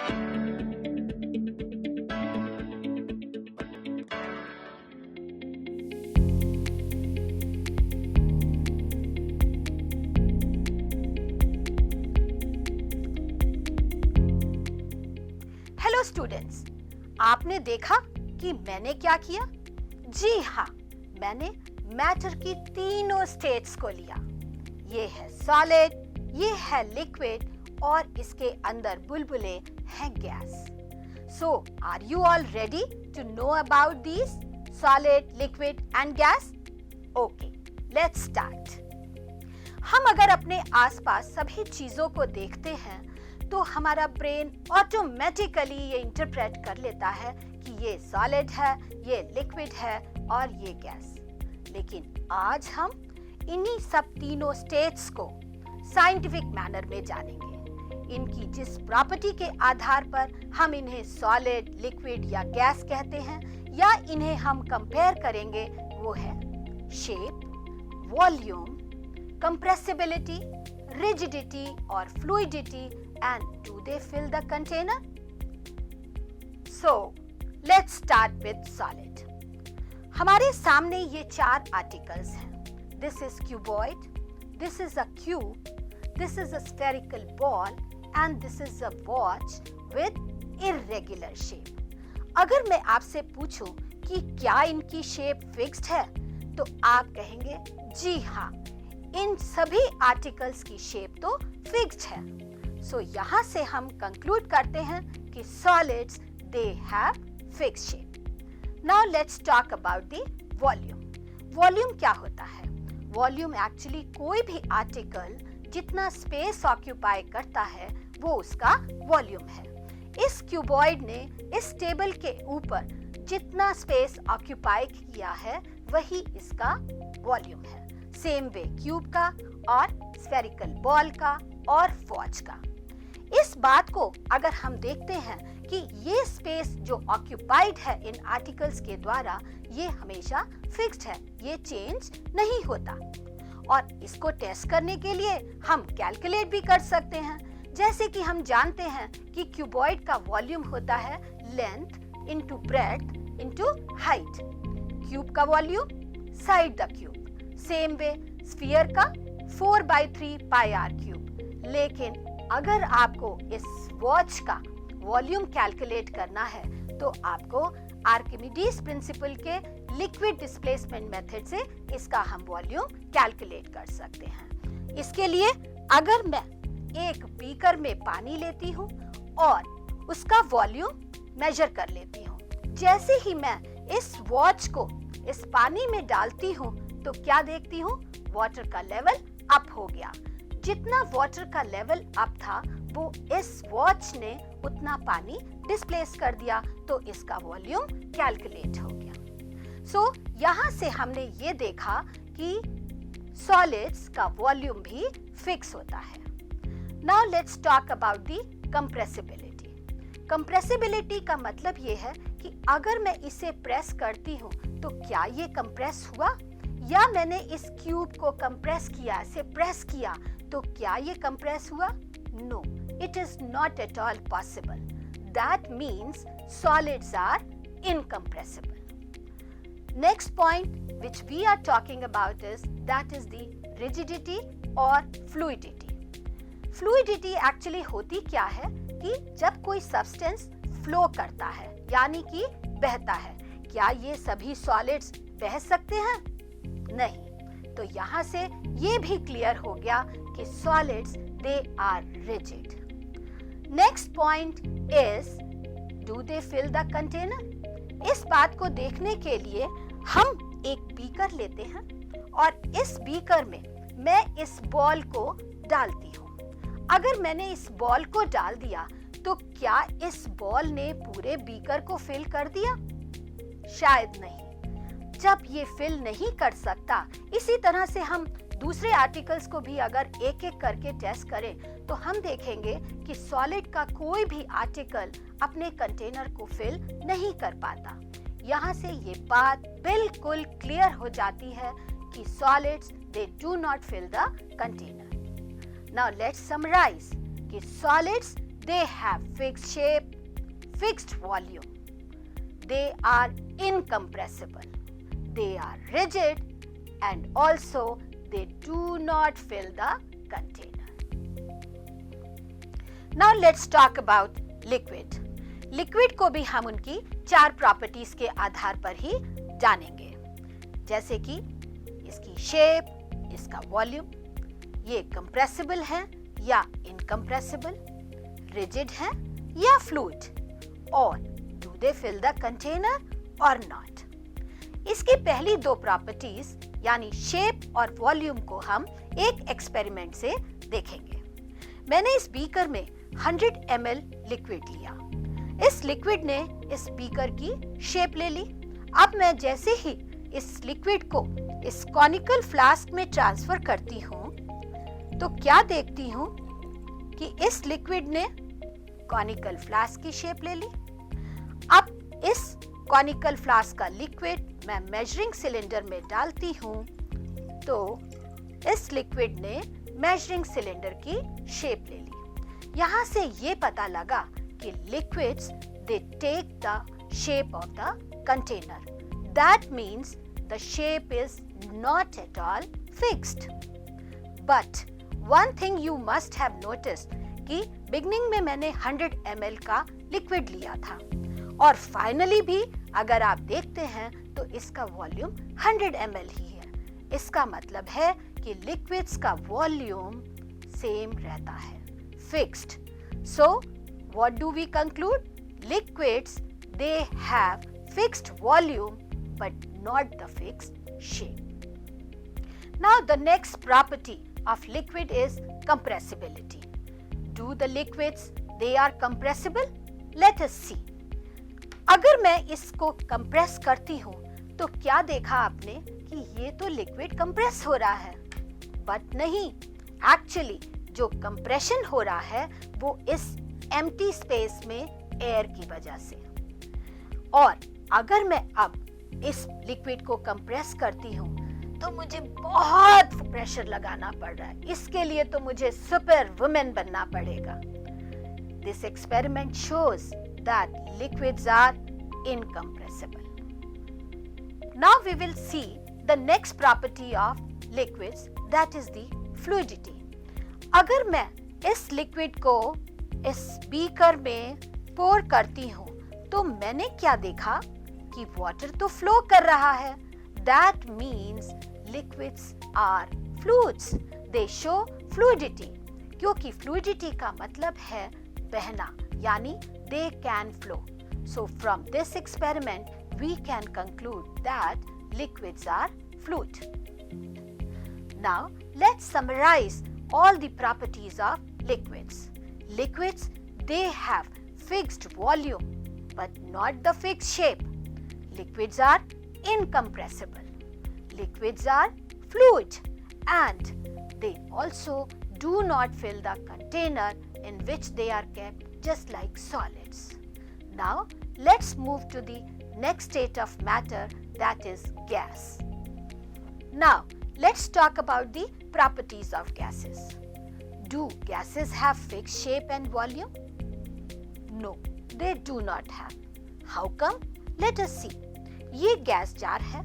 Hello students, आपने देखा कि मैंने क्या किया? जी हाँ, मैंने मैटर की तीनों स्टेट्स को लिया। ये है सॉलिड, ये है लिक्विड और इसके अंदर बुलबुले हैं gas. So are you all ready to know about these solid, liquid and gas? Okay, let's start. हम अगर अपने आसपास सभी चीजों को देखते हैं तो हमारा ब्रेन ऑटोमेटिकली ये इंटरप्रेट कर लेता है कि ये सॉलिड है, ये लिक्विड है और ये गैस। लेकिन आज हम इन्हीं सब तीनों स्टेट्स को साइंटिफिक मैनर में जानेंगे। इनकी जिस प्रॉपर्टी के आधार पर हम इन्हें सॉलिड, लिक्विड या गैस कहते हैं या इन्हें हम कंपेयर करेंगे वो है shape, volume, compressibility, rigidity or fluidity, and do they fill the container? So, let's start with solid. हमारे सामने ये चार आर्टिकल्स हैं. This is cuboid, this is a cube, this is a spherical ball, and this is a watch with irregular shape. अगर मैं आपसे पूछूं कि क्या इनकी शेप फिक्स्ड है, तो आप कहेंगे जी हाँ, इन सभी आर्टिकल्स की शेप तो फिक्स्ड है। सो यहाँ से हम कंक्लूड करते हैं कि solids they have fixed shape. Now let's talk about the volume. Volume क्या होता है? वॉल्यूम एक्चुअली कोई भी आर्टिकल जितना स्पेस ऑक्यूपाई करता है वो उसका वॉल्यूम है। इस क्यूबॉइड ने इस टेबल के ऊपर जितना स्पेस ऑक्यूपाई किया है वही इसका वॉल्यूम है। सेम वे क्यूब का और स्फेरिकल बॉल का और वॉच का। इस बात को अगर हम देखते हैं कि ये स्पेस जो ऑक्यूपाइड है इन आर्टिकल्स के द्वारा ये हमेशा फिक्स्ड है, ये चेंज नहीं होता। और इसको टेस्ट करने के लिए हम कैलकुलेट भी कर सकते हैं। जैसे कि हम जानते हैं कि क्यूबॉइड का वॉल्यूम होता है length into breadth into height. Cube का volume side the cube. Same way sphere का 4/3 पाई आर क्यूब। लेकिन अगर आपको इस वॉच का वॉल्यूम कैलकुलेट करना है तो आपको आर्किमिडीज प्रिंसिपल के लिक्विड डिस्प्लेसमेंट मेथड से इसका हम वॉल्यूम कैलकुलेट कर सकते हैं। इसके लिए अगर मैं एक बीकर में पानी लेती हूँ और उसका वॉल्यूम मेजर कर लेती हूँ, जैसे ही मैं इस वॉच को इस पानी में डालती हूँ तो क्या देखती हूँ? वाटर का लेवल अप हो गया। जितना वाटर का लेवल अप था वो इस वॉच ने उतना पानी डिस्प्लेस कर दिया, तो इसका वॉल्यूम कैलकुलेट हो गया। सो यहाँ से हमने ये देखा कि सॉलिड्स का वॉल्यूम भी फिक्स होता है। Now let's talk about the compressibility. Compressibility का मतलब ये है कि अगर मैं इसे प्रेस करती हूँ तो क्या ये कंप्रेस हुआ, या मैंने इस क्यूब को कंप्रेस किया, इसे प्रेस किया, तो क्या ये कंप्रेस हुआ? No, it is not at all possible. That means solids are incompressible. Next point which we are talking about is that is the rigidity और fluidity. Fluidity actually होती क्या है कि जब कोई substance flow करता है यानी कि बहता है, क्या ये सभी solids बह सकते हैं? नहीं। तो यहाँ से ये भी क्लियर हो गया कि solids they are rigid. Next point is do they fill the container? इस बात को देखने के लिए हम एक बीकर लेते हैं और इस बीकर में मैं इस बॉल को डालती हूँ। अगर मैंने इस बॉल को डाल दिया तो क्या इस बॉल ने पूरे बीकर को फिल कर दिया? शायद नहीं। जब ये फिल नहीं कर सकता, इसी तरह से हम दूसरे आर्टिकल्स को भी अगर एक एक करके टेस्ट करें तो हम देखेंगे कि सॉलिड का कोई भी आर्टिकल अपने कंटेनर को फिल नहीं कर पाता। यहाँ से ये बात बिल्कुल क्लियर हो जाती है कि solids they do not fill the container. Now let's summarize कि solids they have fixed shape, fixed volume. They are incompressible. They are rigid and also they do not fill the container. Now let's talk about liquid. Liquid को भी हम उनकी 4 properties के आधार पर ही जानेंगे, जैसे कि इसकी शेप, इसका वॉल्यूम, ये कंप्रेसिबल है या इनकंप्रेसिबल, रिजिड है या फ्लूइड, और do they fill the container और नॉट। इसकी पहली 2 प्रॉपर्टीज यानी शेप और वॉल्यूम को हम एक एक्सपेरिमेंट से देखेंगे। मैंने इस बीकर में 100 ml लिक्विड लिया। इस लिक्विड ने इस बीकर की शेप ले ली। अब मैं जैसे ही इस लिक्विड को इस कॉनिकल फ्लास्क में ट्रांसफर करती हूँ तो क्या देखती हूँ कि इस लिक्विड ने कॉनिकल फ्लास्क की शेप ले ली। अब इस कॉनिकल फ्लास्क का लिक्विड मैं मेजरिंग सिलेंडर में डालती हूँ तो इस लिक्विड ने मेजरिंग सिलेंडर की शेप ले ली। यहाँ से ये पता लगा कि liquids they take the shape of the container. That means the shape is not at all fixed. But one thing you must have noticed कि beginning में मैंने 100 ml का liquid लिया था और finally भी अगर आप देखते हैं तो इसका वॉल्यूम 100 ml ही है। इसका मतलब है कि liquids का वॉल्यूम सेम रहता है, fixed. So what do we conclude? Liquids, they have fixed volume but not the fixed shape. Now the next property of liquid is compressibility. Do the liquids, they are compressible? Let us see. अगर मैं इसको compress करती हूँ तो क्या देखा आपने कि ये तो liquid compress हो रहा है, but नहीं, actually जो compression हो रहा है वो इस एम्प्टी स्पेस में एयर की वजह से। और अगर मैं अब इस लिक्विड को कंप्रेस करती हूँ तो मुझे बहुत प्रेशर लगाना पड़ रहा है। इसके लिए तो मुझे सुपर वुमेन बनना पड़ेगा। This experiment shows that liquids are incompressible. Now we will see the next property of liquids, that is the fluidity. अगर मैं इस लिक्विड को इस बीकर में पोर करती हूँ तो मैंने क्या देखा कि वाटर तो फ्लो कर रहा है। That means liquids are fluids. They show fluidity. क्योंकि fluidity का मतलब है बहना, यानी they can flow. So from this experiment we can conclude that liquids are fluid. Now let's summarize all the properties of liquids. Liquids, they have fixed volume but not the fixed shape. Liquids are incompressible. Liquids are fluid and they also do not fill the container in which they are kept, just like solids. Now let's move to the next state of matter, that is gas. Now let's talk about the properties of gases. Do gases have fixed shape and volume? No, they do not have. How come? Let us see. ये gas jar है।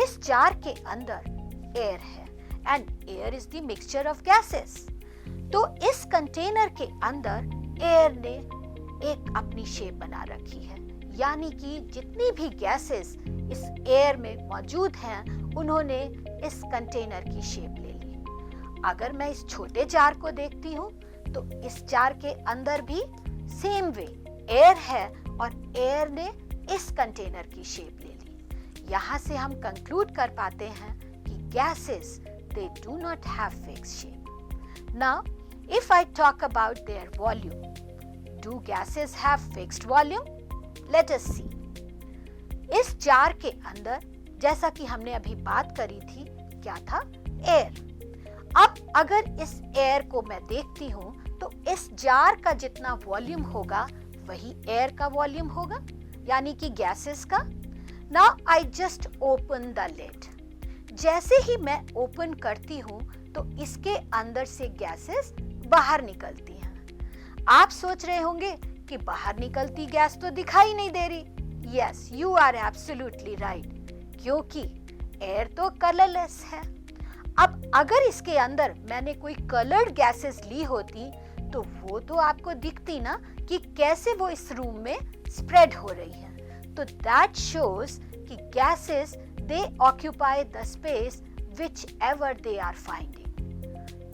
इस jar के अंदर air है and air is the mixture of gases. तो इस container के अंदर एयर ने एक अपनी शेप बना रखी है, यानी कि जितनी भी गैसेस इस एयर में मौजूद हैं उन्होंने इस कंटेनर की शेप ले ली। अगर मैं इस छोटे जार को देखती हूँ तो इस जार के अंदर भी सेम वे एयर है और एयर ने इस कंटेनर की शेप ले ली। यहाँ से हम कंक्लूड कर पाते हैं कि gases they do not have fixed shape. Now, if I talk about their volume, do gases have fixed volume? Let us see. इस जार के अंदर जैसा कि हमने अभी बात करी थी, क्या था? एयर। अब अगर इस एयर को मैं देखती हूँ तो इस जार का जितना वॉल्यूम होगा वही एयर का वॉल्यूम होगा, यानी कि गैसेस का। Now I just open the lid. जैसे ही मैं ओपन करती हूँ तो इसके अंदर से गैसेस बाहर निकलती हैं। आप सोच रहे होंगे कि बाहर निकलती गैस तो दिखाई नहीं दे रही। Yes, you are absolutely right, क्योंकि एयर तो कलरलेस है। अब अगर इसके अंदर मैंने कोई कलर्ड गैसेस ली होती तो वो तो आपको दिखती ना कि कैसे वो इस रूम में स्प्रेड हो रही है। तो दैट शोज कि gases they occupy the space whichever they are finding.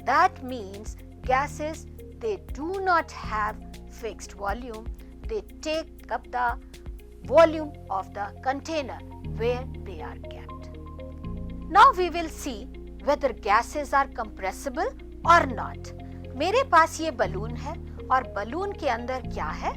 That means gases, they do not have fixed volume. They take up the volume of the container where they are kept. Now we will see whether gases are compressible or not. मेरे पास ये balloon है और balloon के अंदर क्या है?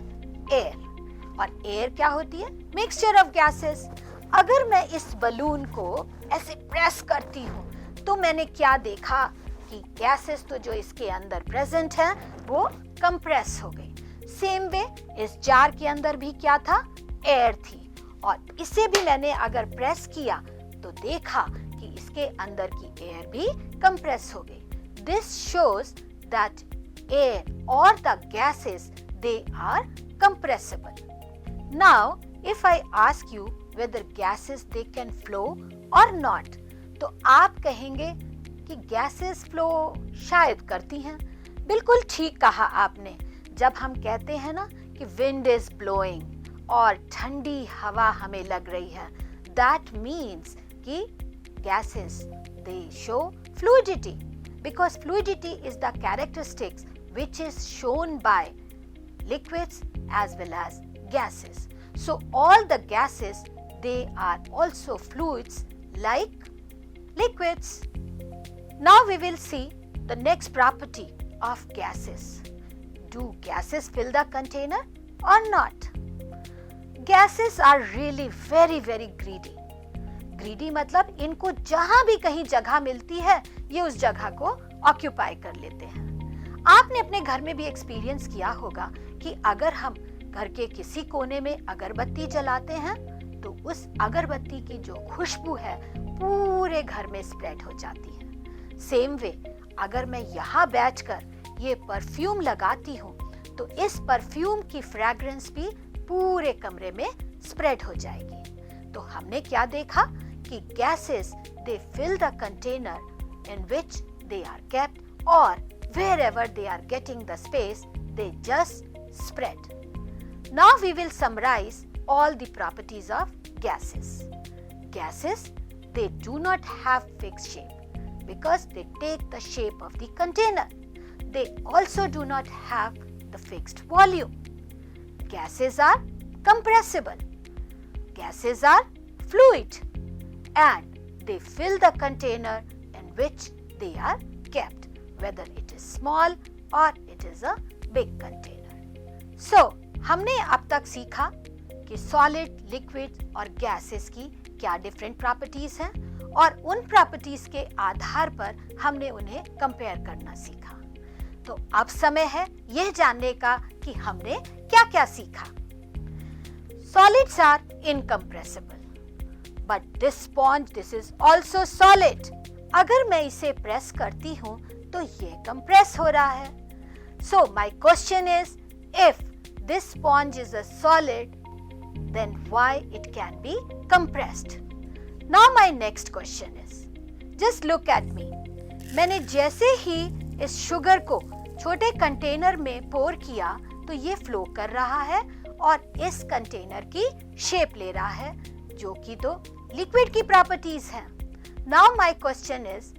Air. और air क्या होती है? Mixture of gases. अगर मैं इस बलून को ऐसे प्रेस करती हूँ तो मैंने क्या देखा कि गैसेस तो जो इसके अंदर प्रेजेंट है वो कंप्रेस हो गई। सेम वे इस जार के अंदर भी क्या था? एयर थी, और इसे भी मैंने अगर प्रेस किया तो देखा कि इसके अंदर की एयर भी कंप्रेस हो गई। दिस शोज दैट एयर और the gases they are compressible. Now if I ask you whether gases they can flow or not, तो आप कहेंगे कि गैसेस फ्लो शायद करती हैं। बिल्कुल ठीक कहा आपने। जब हम कहते हैं ना कि विंड इज ब्लोइंग और ठंडी हवा हमें लग रही है, दैट मीन्स कि gases they show fluidity, because fluidity is the characteristics which is shown by liquids as well as gases. So all the gases, they are also fluids like liquids. Now we will see the next property of gases. Do gases fill the container or not? Gases are really very greedy. Greedy मतलब इनको जहां भी कहीं जगह मिलती है ये उस जगह को ऑक्यूपाई कर लेते हैं। आपने अपने घर में भी एक्सपीरियंस किया होगा कि अगर हम घर के किसी कोने में अगरबत्ती जलाते हैं तो उस अगरबत्ती की जो खुशबू है पूरे घर में स्प्रेड हो जाती है। सेम वे अगर मैं यहाँ बैठकर ये परफ्यूम लगाती हूँ तो इस परफ्यूम की फ्रेग्रेंस भी पूरे कमरे में स्प्रेड हो जाएगी। तो हमने क्या देखा कि gases they fill the container in which they are kept, और wherever they are getting the space, they just spread. Now we will summarize all the properties of gases. Gases, they do not have fixed shape because they take the shape of the container. They also do not have the fixed volume. Gases are compressible. Gases are fluid and they fill the container in which they are kept, whether it is small or it is a big container. So, हमने अब तक सीखा कि solid, liquid और gases की क्या different properties हैं और उन प्रॉपर्टीज के आधार पर हमने उन्हें कंपेयर करना सीखा। तो अब समय है यह जानने का कि हमने क्या-क्या सीखा। Solids are incompressible, but this sponge, this is also solid. अगर मैं इसे प्रेस करती हूँ तो ये कंप्रेस हो रहा है। So my question is, if this sponge is a solid, then why it can be compressed? Now my next question is, just look at me. मैंने जैसे ही इस शुगर को छोटे कंटेनर में पोर किया तो ये फ्लो कर रहा है और इस कंटेनर की शेप ले रहा है, जो कि तो लिक्विड की प्रॉपर्टीज हैं। Now my question is,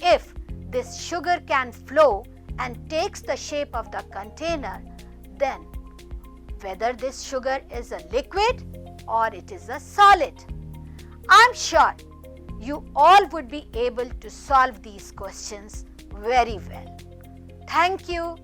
if this sugar can flow and takes the shape of the container, then whether this sugar is a liquid or it is a solid. I'm sure you all would be able to solve these questions very well. Thank you.